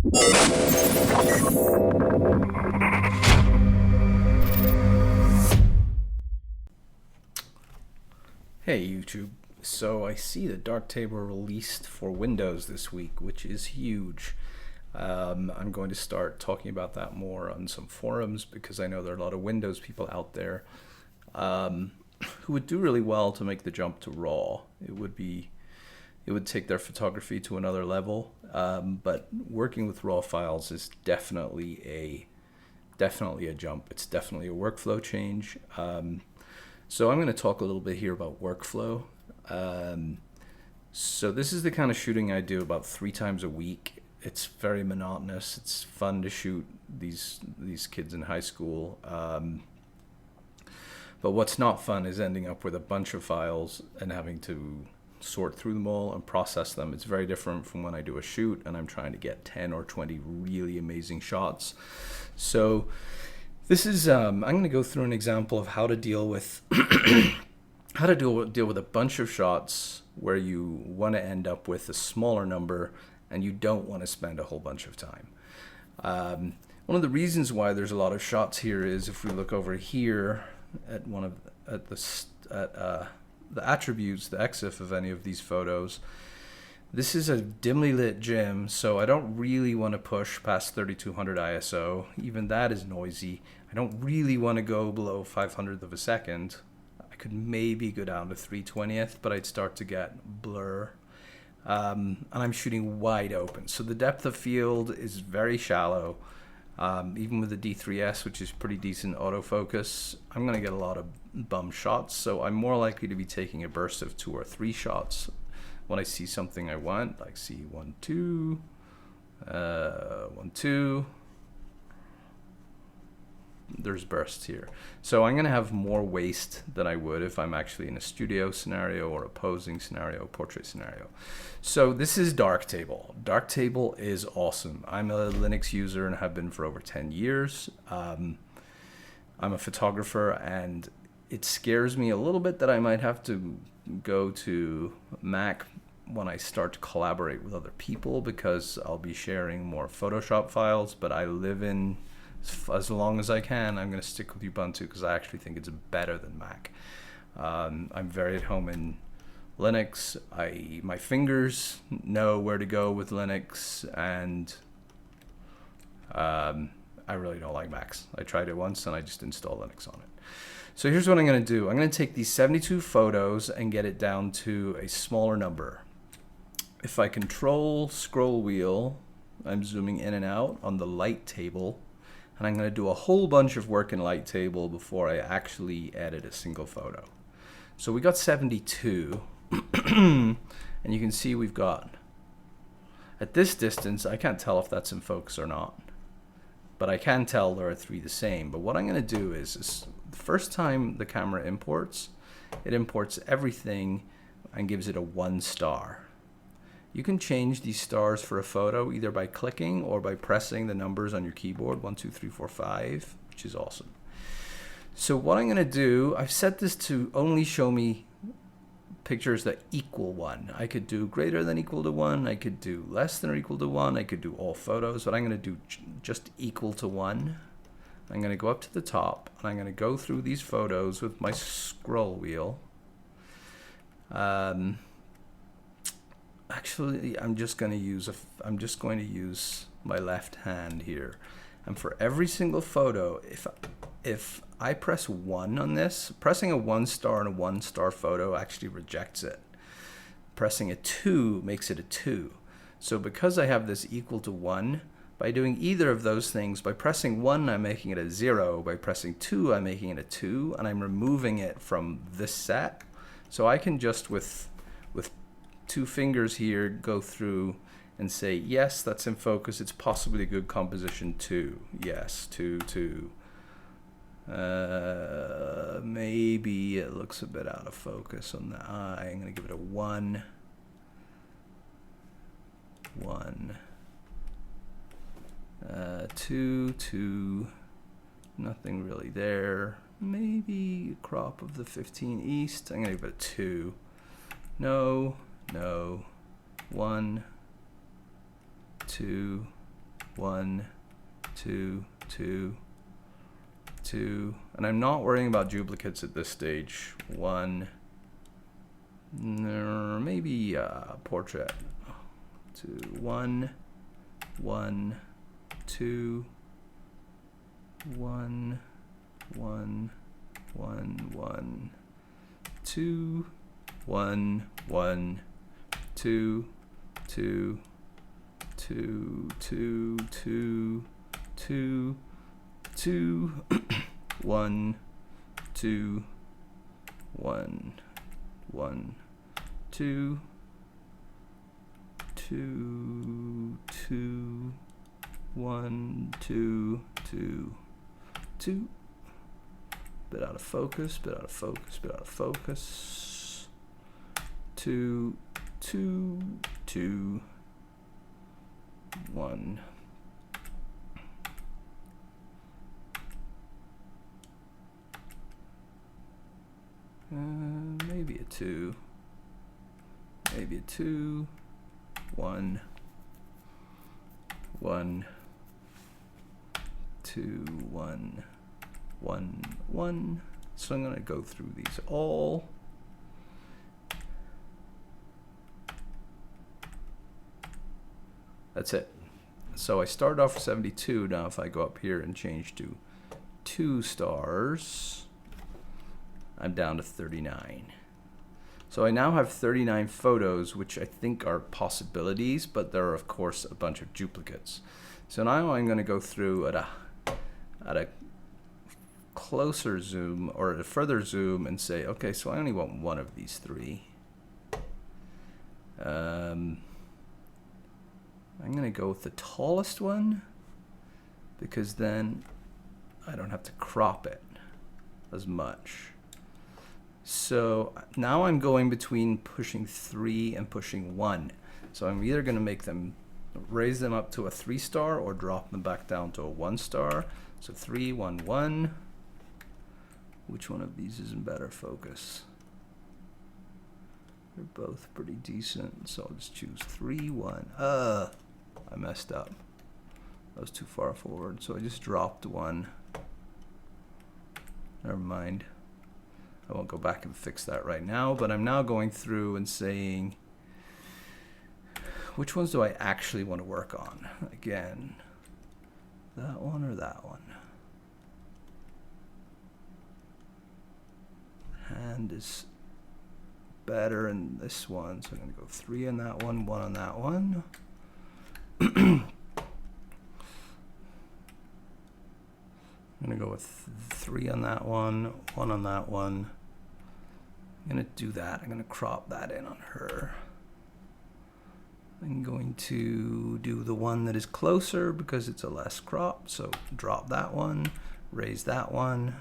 Hey YouTube, so I see that Darktable released for Windows this week, which is huge. I'm going to start talking about that more on some forums because I know there are a lot of Windows people out there who would do really well to make the jump to RAW. It would take their photography to another level, but working with RAW files is definitely a jump. It's definitely a workflow change. So I'm going to talk a little bit here about workflow. So this is the kind of shooting I do about 3 times a week. It's very monotonous. It's fun to shoot these kids in high school. But what's not fun is ending up with a bunch of files and having to sort through them all and process them. It's very different from when I do a shoot and I'm trying to get 10 or 20 really amazing shots. So this is I'm going to go through an example of how to deal with deal with a bunch of shots where you want to end up with a smaller number and you don't want to spend a whole bunch of time. One of the reasons why there's a lot of shots here is if we look over here at the attributes, the EXIF of any of these photos. This is a dimly lit gym, so I don't really want to push past 3200 ISO. Even that is noisy. I don't really want to go below 500th of a second. I could maybe go down to 3/20th, but I'd start to get blur. And I'm shooting wide open, so the depth of field is very shallow. Even with the D3S, which is pretty decent autofocus, I'm going to get a lot of bum shots, so I'm more likely to be taking a burst of 2 or 3 shots when I see something I want, like see 1, 2, 1, 2. There's bursts here. So I'm going to have more waste than I would if I'm actually in a studio scenario or a posing scenario, portrait scenario. So this is Darktable. Darktable is awesome. I'm a Linux user and have been for over 10 years. I'm a photographer, and it scares me a little bit that I might have to go to Mac when I start to collaborate with other people because I'll be sharing more Photoshop files, but I live in, as long as I can, I'm going to stick with Ubuntu because I actually think it's better than Mac. I'm very at home in Linux. My fingers know where to go with Linux, and I really don't like Macs. I tried it once and I just installed Linux on it. So here's what I'm going to do. I'm going to take these 72 photos and get it down to a smaller number. If I control scroll wheel, I'm zooming in and out on the light table, and I'm going to do a whole bunch of work in light table before I actually edit a single photo. So we got 72, and you can see we've got, at this distance, I can't tell if that's in focus or not, but I can tell there are 3 the same. But what I'm going to do is the first time the camera imports, it imports everything and gives it a 1 star. You can change these stars for a photo either by clicking or by pressing the numbers on your keyboard, 1, 2, 3, 4, 5, which is awesome. So what I'm going to do, I've set this to only show me pictures that equal 1. I could do greater than equal to 1, I could do less than or equal to 1, I could do all photos, but I'm going to do just equal to 1. I'm going to go up to the top and I'm going to go through these photos with my scroll wheel. Actually, I'm just going to use my left hand here, and for every single photo, if I press 1 on this, pressing a 1 star on a 1 star photo actually rejects it. Pressing a 2 makes it a 2. So because I have this equal to 1, by doing either of those things, by pressing 1 I'm making it a 0, by pressing 2 I'm making it a 2, and I'm removing it from this set. So I can just with 2 fingers here go through and say, yes, that's in focus, it's possibly a good composition, 2, yes, 2, 2. Maybe it looks a bit out of focus on the eye. I'm going to give it a 1, 1, 2, 2, nothing really there. Maybe crop of the 15 east. I'm going to give it a 2. No, no, 1, 2, 1, 2, 2, 2, and I'm not worrying about duplicates at this stage. 1, maybe portrait. 2, 1, 1, 2, 1, 1, 1, 1, 2, 1, 1, 2, 2, 2, 2, 2, 2, 2, 1, 2, 1, 1, 2, 2, 2, 1, 2, 2, 2. Bit out of focus, bit out of focus, bit out of focus. 2, 2, 2, 1. Maybe a 2. Maybe a 2. 1. 1. 2, 1. 1, 1. So I'm going to go through these all. That's it. So I started off with 72. Now if I go up here and change to 2 stars, I'm down to 39. So I now have 39 photos, which I think are possibilities, but there are of course a bunch of duplicates. So now I'm going to go through at a closer zoom or at a further zoom and say, okay, so I only want one of these 3. I'm going to go with the tallest one because then I don't have to crop it as much. So now I'm going between pushing 3 and pushing 1. So I'm either going to make them, raise them up to a 3 star or drop them back down to a 1 star. So 3, 1, 1. Which one of these is in better focus? They're both pretty decent, so I'll just choose 3, 1. I messed up. That was too far forward, so I just dropped 1. Never mind. I won't go back and fix that right now, but I'm now going through and saying, which ones do I actually want to work on? Again, that one or that one? Hand is better in this one, so I'm going to go 3 on that one, 1 on that one. I'm going to go with 3 on that one, 1 on that one. I'm going to do that. I'm going to crop that in on her. I'm going to do the one that is closer because it's a less crop. So drop that one, raise that one.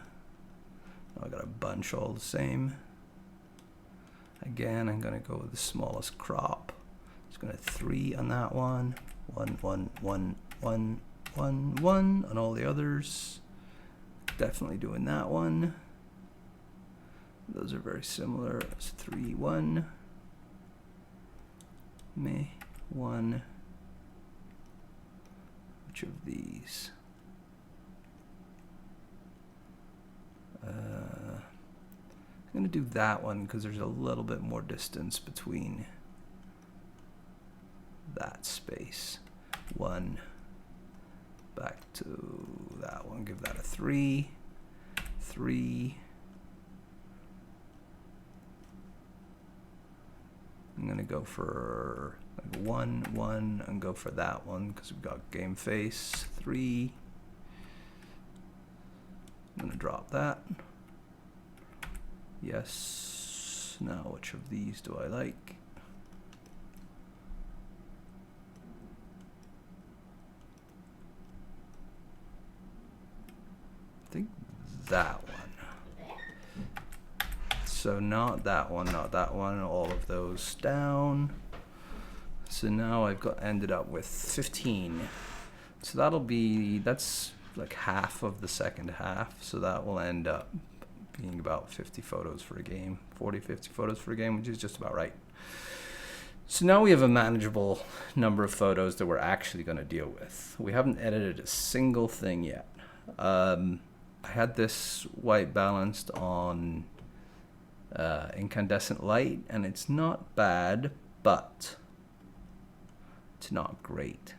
I got a bunch all the same. Again, I'm going to go with the smallest crop. It's going to 3 on that one, 1, 1, 1, 1, 1, 1 on all the others. Definitely doing that one. Those are very similar. It's 3, 1. Me, 1. Which of these? I'm going to do that one because there's a little bit more distance between that space. 1. Back to that one. Give that a 3. 3. I'm going to go for like 1, 1, and go for that one because we've got game face. 3. I'm going to drop that. Yes. Now, which of these do I like? I think that one. So not that one, not that one, all of those down. So now I've ended up with 15. So that's like half of the second half. So that will end up being about 50 photos for a game, 40, 50 photos for a game, which is just about right. So now we have a manageable number of photos that we're actually going to deal with. We haven't edited a single thing yet. I had this white balanced on incandescent light, and it's not bad, but it's not great.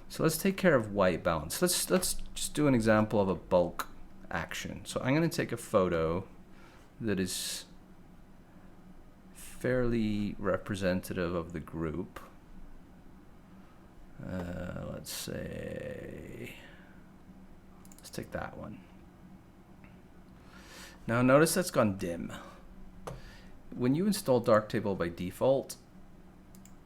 So let's take care of white balance. Let's just do an example of a bulk action. So I'm going to take a photo that is fairly representative of the group. Let's say, let's take that one. Now notice that's gone dim. When you install Darktable by default,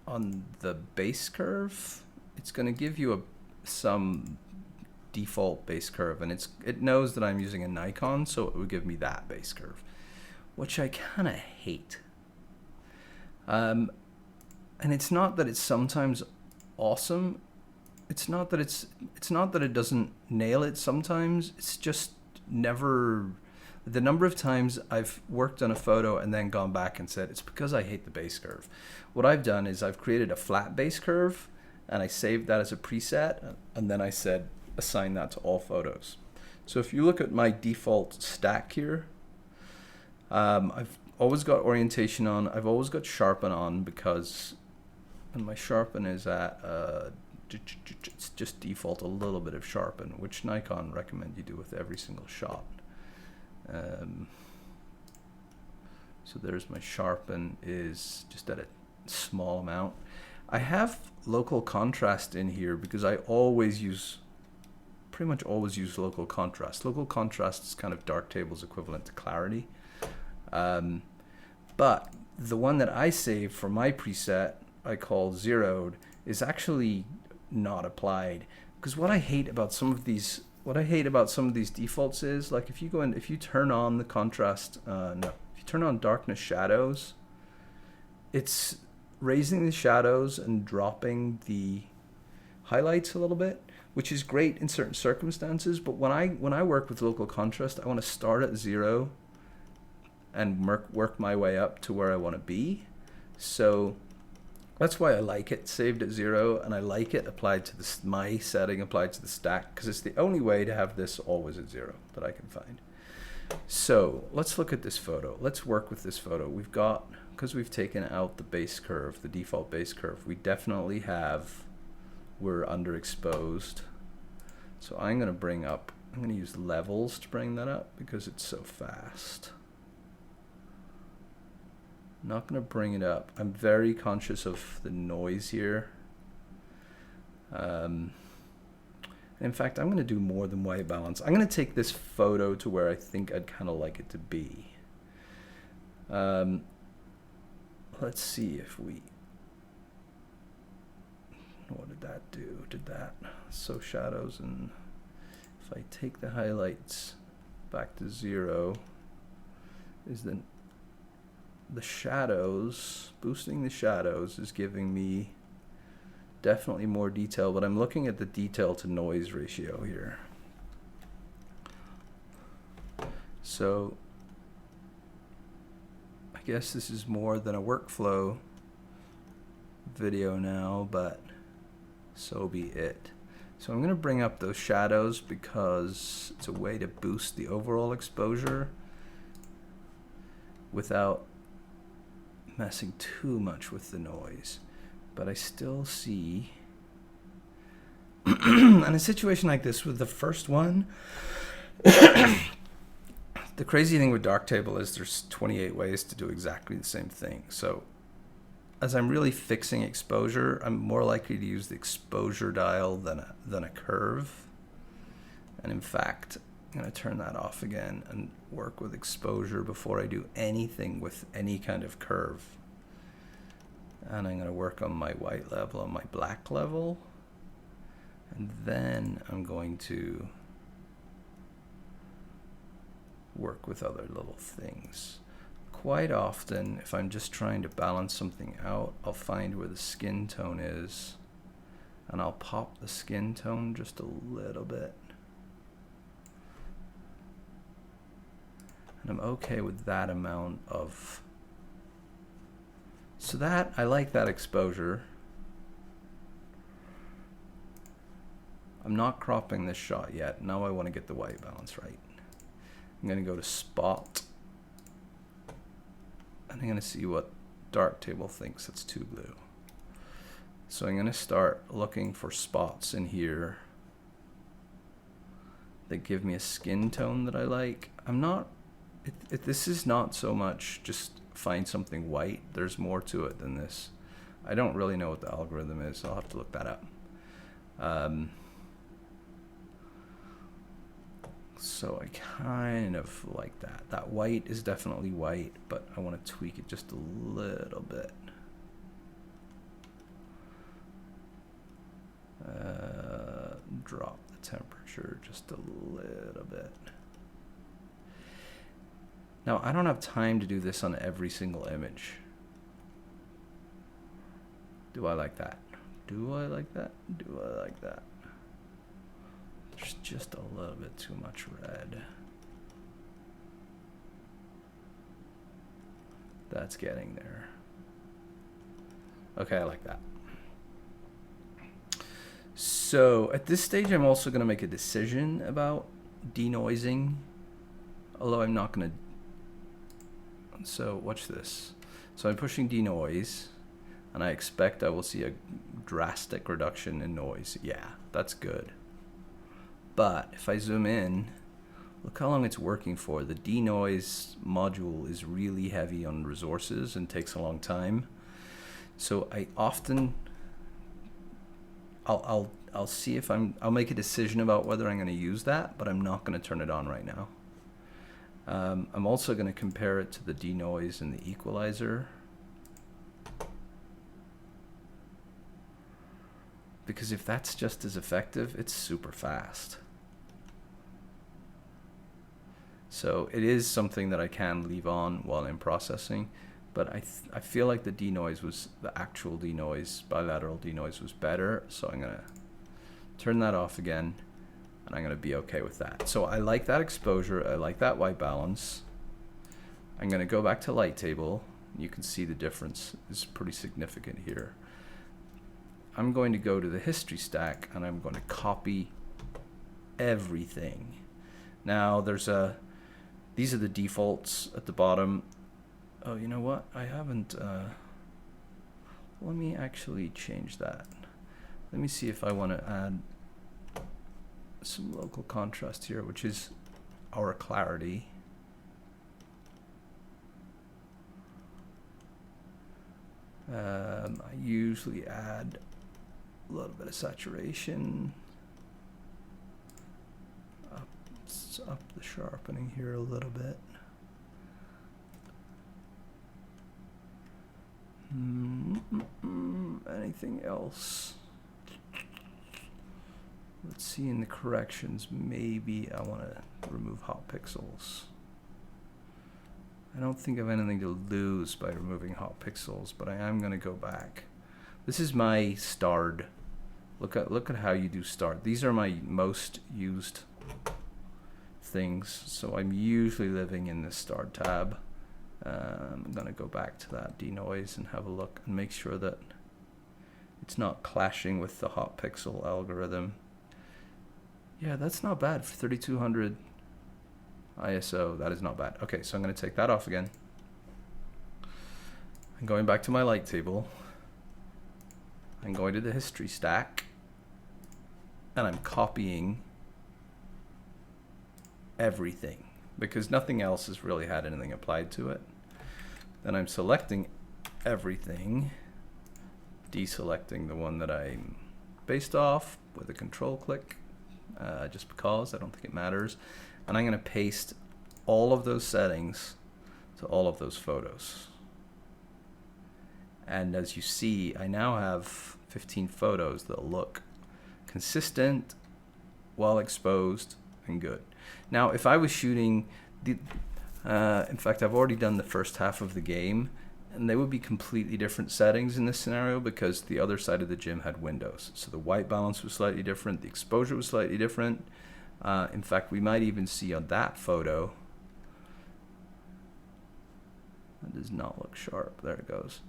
on the base curve, it's going to give you some default base curve, and it knows that I'm using a Nikon, so it would give me that base curve, which I kind of hate. And it's not that it's sometimes awesome. It's not that it doesn't nail it sometimes. It's just never. The number of times I've worked on a photo and then gone back and said, it's because I hate the base curve. What I've done is I've created a flat base curve, and I saved that as a preset, and then I said, assign that to all photos. So if you look at my default stack here, I've always got orientation on, I've always got sharpen on, because, and my sharpen is at, it's just default a little bit of sharpen, which Nikon recommend you do with every single shot. So there's my sharpen, is just at a small amount. I have local contrast in here because I pretty much always use local contrast. Local contrast is kind of Darktable's equivalent to clarity. But the one that I save for my preset, I call zeroed, is actually not applied. Because what I hate about some of these defaults is, like, if you turn on the contrast, if you turn on darkness shadows, it's raising the shadows and dropping the highlights a little bit, which is great in certain circumstances. But when I work with local contrast, I want to start at 0 and work my way up to where I want to be. So that's why I like it saved at 0, and I like it applied to my setting applied to the stack, because it's the only way to have this always at 0 that I can find. So let's look at this photo. Let's work with this photo. We've got, because we've taken out the base curve, the default base curve, we definitely we're underexposed. So I'm going to use levels to bring that up because it's so fast. Not going to bring it up. I'm very conscious of the noise here. In fact, I'm going to do more than white balance. I'm going to take this photo to where I think I'd kind of like it to be. Let's see if what did that do? So shadows, and if I take the highlights back to 0, is then the shadows, boosting the shadows is giving me definitely more detail, but I'm looking at the detail to noise ratio here. So I guess this is more than a workflow video now, but so be it. So I'm going to bring up those shadows because it's a way to boost the overall exposure without messing too much with the noise. But I still see in a situation like this with the first one, the crazy thing with Darktable is there's 28 ways to do exactly the same thing. So as I'm really fixing exposure, I'm more likely to use the exposure dial than a curve. And in fact, I'm going to turn that off again and work with exposure before I do anything with any kind of curve. And I'm going to work on my white level, on my black level. And then I'm going to work with other little things. Quite often, if I'm just trying to balance something out, I'll find where the skin tone is, and I'll pop the skin tone just a little bit. And I'm okay with that amount of So that, I like that exposure. I'm not cropping this shot yet. Now I want to get the white balance right. I'm going to go to spot. And I'm going to see what Darktable thinks it's too blue. So I'm going to start looking for spots in here that give me a skin tone that I like. I'm not, this is not so much just find something white. There's more to it than this. I don't really know what the algorithm is. I'll have to look that up. So I kind of like that. That white is definitely white, but I want to tweak it just a little bit. Drop the temperature just a little bit. Now, I don't have time to do this on every single image. Do I like that? Do I like that? Do I like that? There's just a little bit too much red. That's getting there. Okay, I like that. So at this stage, I'm also going to make a decision about denoising, although I'm not going to. So watch this. So I'm pushing denoise, and I expect I will see a drastic reduction in noise. Yeah, that's good. But if I zoom in, look how long it's working for. The denoise module is really heavy on resources and takes a long time. So I often, I'll see if I'll make a decision about whether I'm going to use that, but I'm not going to turn it on right now. I'm also going to compare it to the denoise and the equalizer, because if that's just as effective, it's super fast. So it is something that I can leave on while I'm processing, but I feel like the denoise was, the actual denoise, bilateral denoise was better, so I'm going to turn that off again, and I'm going to be okay with that. So I like that exposure, I like that white balance. I'm going to go back to light table. You can see the difference is pretty significant here. I'm going to go to the history stack, and I'm going to copy everything. Now there's a, these are the defaults at the bottom. Oh, you know what? I haven't, let me actually change that. Let me see if I want to add some local contrast here, which is our clarity. I usually add a little bit of saturation. Up the sharpening here a little bit. Anything else? Let's see in the corrections, maybe I want to remove hot pixels. I don't think I have anything to lose by removing hot pixels, but I am going to go back. This is my starred. Look at how you do starred. These are my most used things, so I'm usually living in this starred tab. I'm going to go back to that denoise and have a look and make sure that it's not clashing with the hot pixel algorithm. Yeah, that's not bad for 3200 ISO. That is not bad. Okay, so I'm going to take that off again. I'm going back to my light table. I'm going to the history stack, and I'm copying everything because nothing else has really had anything applied to it. Then I'm selecting everything, deselecting the one that I'm based off with a control click, just because I don't think it matters. And I'm going to paste all of those settings to all of those photos. And as you see, I now have 15 photos that look consistent, well exposed, and good. Now, if I was shooting, in fact, I've already done the first half of the game, and they would be completely different settings in this scenario because the other side of the gym had windows. So the white balance was slightly different, the exposure was slightly different. In fact, we might even see on that photo, that does not look sharp, there it goes.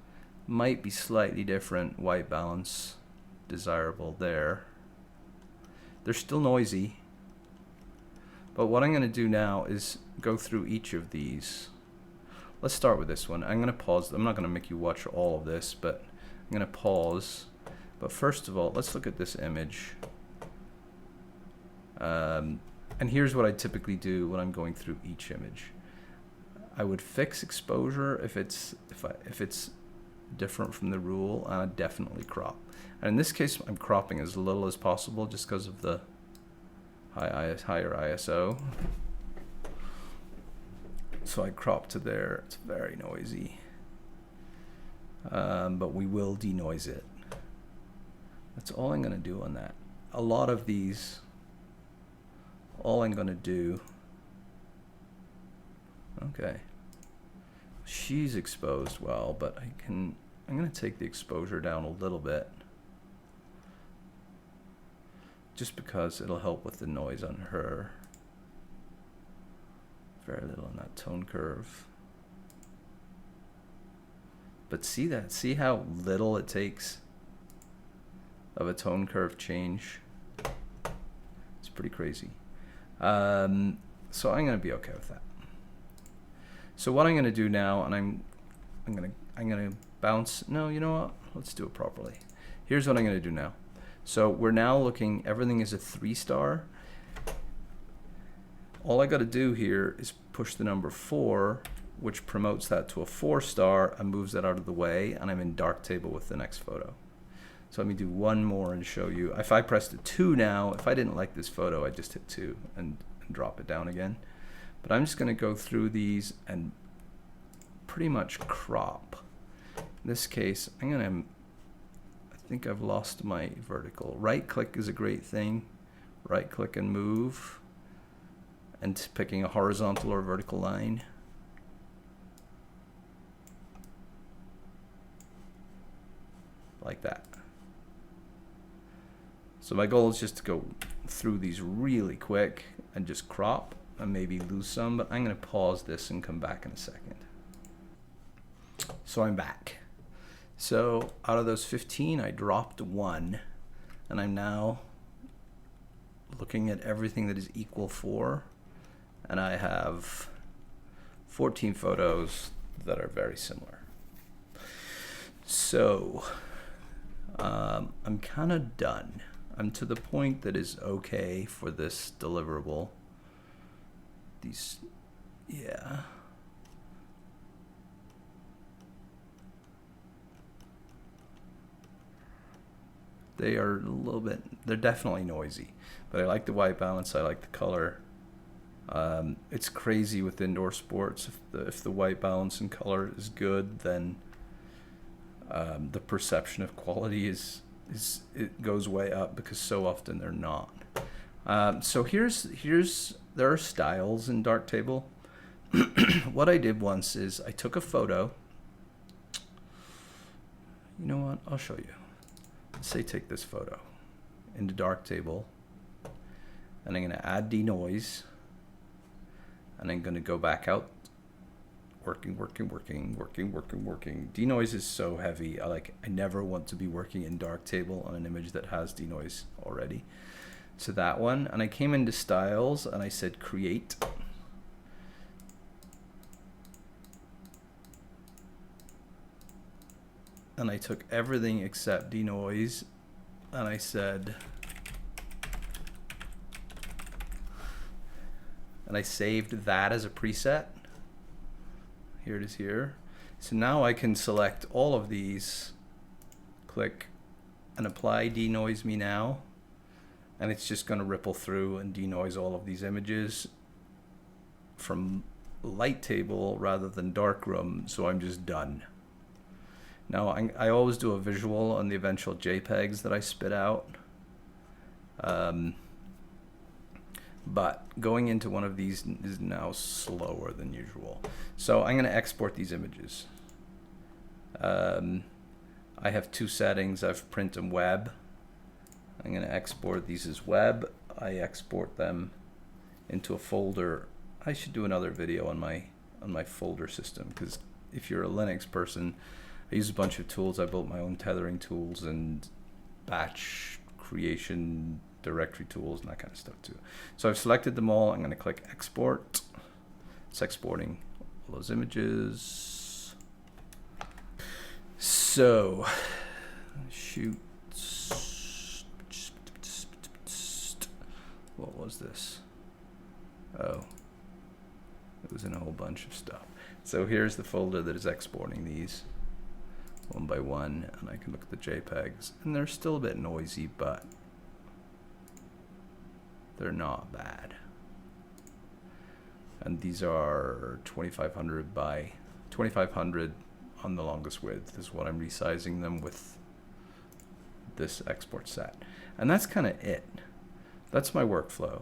might be slightly different. White balance desirable there. They're still noisy. But what I'm going to do now is go through each of these. Let's start with this one. I'm going to pause. I'm not going to make you watch all of this, but I'm going to pause. But first of all, let's look at this image. And here's what I typically do when I'm going through each image. I would fix exposure if it's different from the rule, and I'd definitely crop. And in this case, I'm cropping as little as possible just because of the higher ISO. So I crop to there. It's very noisy, but we will denoise it. That's all I'm going to do on that. A lot of these, all I'm going to do. Okay, she's exposed well, but I'm going to take the exposure down a little bit, just because it'll help with the noise on her. Very little on that tone curve. But see that? See how little it takes of a tone curve change? It's pretty crazy. So I'm going to be okay with that. So what I'm going to do now, and I'm going to bounce. No, you know what? Let's do it properly. Here's what I'm going to do now. So we're now looking. Everything is a 3-star. All I got to do here is push the number 4, which promotes that to a 4-star and moves that out of the way, and I'm in Darktable with the next photo. So let me do one more and show you. If I pressed a 2 now, if I didn't like this photo, I'd just hit 2 and drop it down again. But I'm just going to go through these and pretty much crop. In this case, I think I've lost my vertical. Right click is a great thing. Right click and move. And picking a horizontal or vertical line. Like that. So my goal is just to go through these really quick and just crop and maybe lose some, but I'm going to pause this and come back in a second. So I'm back. So out of those 15, I dropped 1, and I'm now looking at everything that is equal 4. And I have 14 photos that are very similar. So I'm kind of done. I'm to the point that is okay for this deliverable. These, yeah. They are a little bit, they're definitely noisy, but I like the white balance, I like the color. It's crazy with indoor sports. If the white balance and color is good, then the perception of quality it goes way up, because so often they're not. So there are styles in Darktable. What I did once is I took a photo. You know what? I'll show you. Let's say take this photo into Darktable, and I'm going to add denoise. And I'm going to go back out, working. Denoise is so heavy. I never want to be working in Darktable on an image that has denoise already. So that one, and I came into styles and I said create. And I took everything except denoise, and I said, and I saved that as a preset. Here it is here. So now I can select all of these, click, and apply denoise me now. And it's just going to ripple through and denoise all of these images from light table rather than darkroom. So I'm just done. Now I always do a visual on the eventual JPEGs that I spit out. But going into one of these is now slower than usual. So I'm going to export these images. I have 2 settings. I've print and web. I'm going to export these as web. I export them into a folder. I should do another video on my folder system, because if you're a Linux person, I use a bunch of tools. I built my own tethering tools and batch creation directory tools and that kind of stuff too. So I've selected them all. I'm going to click export. It's exporting all those images. So shoot. What was this? Oh, it was in a whole bunch of stuff. So here's the folder that is exporting these one by one, and I can look at the JPEGs, and they're still a bit noisy, but they're not bad. And these are 2500 by 2500 on the longest width is what I'm resizing them with this export set. And that's kind of it. That's my workflow.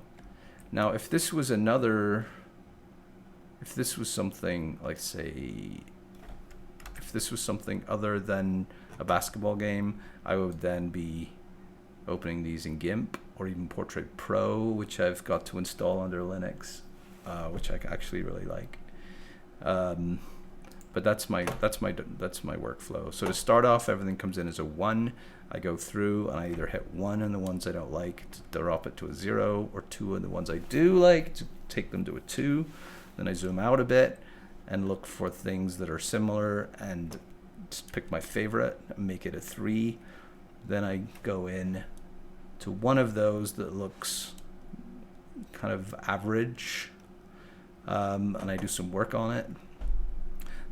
Now, if this was another, if this was something like, say, if this was something other than a basketball game, I would then be opening these in GIMP or even Portrait Pro, which I've got to install under Linux, which I actually really like. But that's my workflow. So to start off, everything comes in as a 1. I go through and I either hit 1 on the ones I don't like to drop it to a 0, or 2 on the ones I do like to take them to a 2. Then I zoom out a bit and look for things that are similar and just pick my favorite and make it a 3. Then I go in to one of those that looks kind of average, and I do some work on it.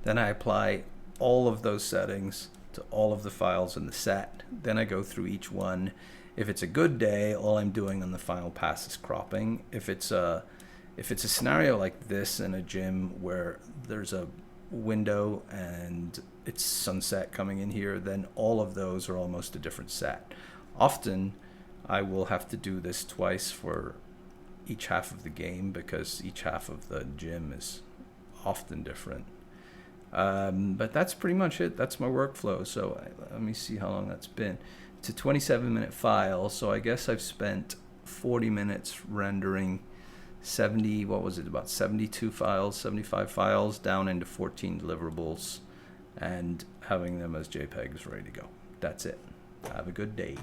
Then I apply all of those settings to all of the files in the set. Then I go through each one. If it's a good day, all I'm doing on the final pass is cropping. If it's a scenario like this in a gym where there's a window and it's sunset coming in here, then all of those are almost a different set. Often I will have to do this twice for each half of the game because each half of the gym is often different. But that's pretty much it. That's my workflow. So let me see how long that's been. It's a 27-minute file, so I guess I've spent 40 minutes rendering 70, what was it, about 72 files, 75 files down into 14 deliverables and having them as JPEGs ready to go. That's it. Have a good day.